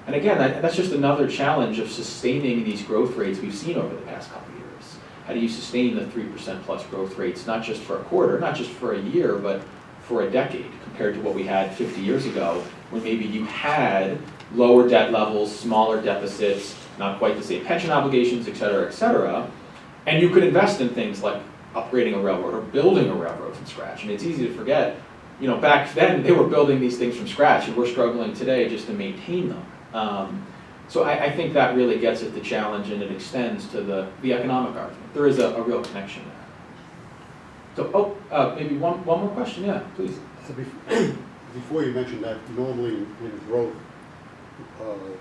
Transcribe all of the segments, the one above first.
And again, that's just another challenge of sustaining these growth rates we've seen over the past couple of years. How do you sustain the 3% plus growth rates, not just for a quarter, not just for a year, but for a decade, compared to what we had 50 years ago, when maybe you had lower debt levels, smaller deficits, not quite the same pension obligations, et cetera, and you could invest in things like upgrading a railroad or building a railroad from scratch. And it's easy to forget, you know, back then they were building these things from scratch, and we're struggling today just to maintain them. So I think that really gets at the challenge, and it extends to the economic argument. There is a real connection there. So, maybe one more question, yeah, please. Before you mentioned that, normally in growth, the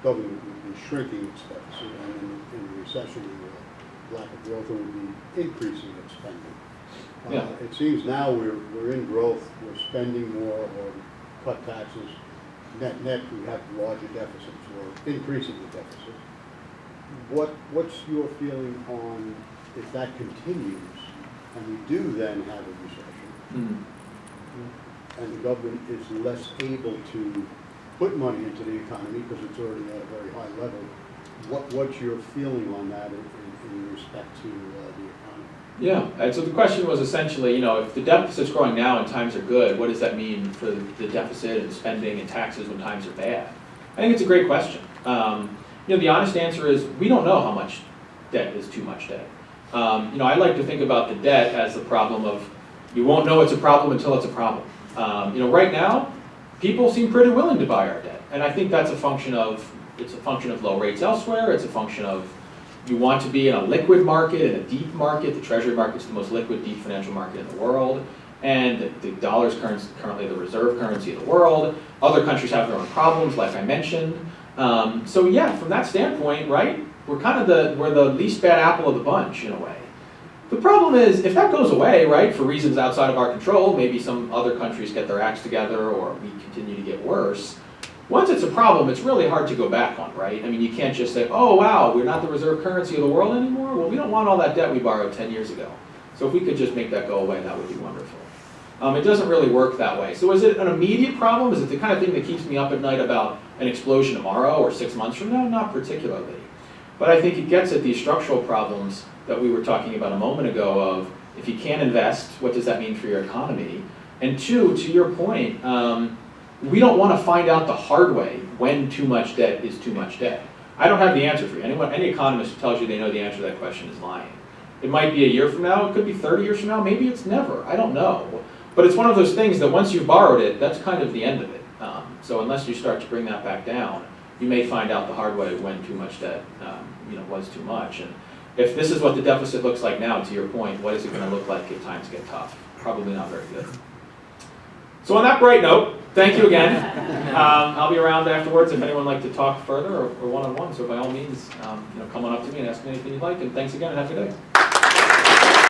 government would be shrinking its deficit, and in recession, lack of growth, it would be increasing its spending. Yeah. It seems now we're in growth, we're spending more or cut taxes. Net, we have larger deficits, we're increasing the deficit. What's your feeling on if that continues and we do then have a recession, and the government is less able to put money into the economy because it's already at a very high level? What's your feeling on that in respect to the economy? Yeah, and so the question was essentially, you know, if the deficit's growing now and times are good, what does that mean for the deficit and spending and taxes when times are bad? I think it's a great question. You know, the honest answer is we don't know how much debt is too much debt. You know, I like to think about the debt as the problem of you won't know it's a problem until it's a problem. You know, right now, people seem pretty willing to buy our debt, and I think that's a function of low rates elsewhere. It's a function of you want to be in a liquid market, in a deep market. The treasury market's the most liquid, deep financial market in the world. And the dollar is currently the reserve currency of the world. Other countries have their own problems, like I mentioned. So yeah, from that standpoint, right, we're kind of we're the least bad apple of the bunch in a way. The problem is, if that goes away, right, for reasons outside of our control, maybe some other countries get their acts together or we continue to get worse, once it's a problem, it's really hard to go back on, right? I mean, you can't just say, oh, wow, we're not the reserve currency of the world anymore? Well, we don't want all that debt we borrowed 10 years ago. So if we could just make that go away, that would be wonderful. It doesn't really work that way. So is it an immediate problem? Is it the kind of thing that keeps me up at night about an explosion tomorrow or 6 months from now? Not particularly. But I think it gets at these structural problems that we were talking about a moment ago of, if you can't invest, what does that mean for your economy? And two, to your point, we don't want to find out the hard way when too much debt is too much debt. I don't have the answer for you. Any economist who tells you they know the answer to that question is lying. It might be a year from now, it could be 30 years from now, maybe it's never, I don't know. But it's one of those things that once you've borrowed it, that's kind of the end of it. So unless you start to bring that back down, you may find out the hard way when too much debt was too much. And if this is what the deficit looks like now, to your point, what is it going to look like if times get tough? Probably not very good. So on that bright note, thank you again. I'll be around afterwards if anyone would like to talk further or one-on-one. So by all means, come on up to me and ask me anything you'd like. And thanks again and have a good day.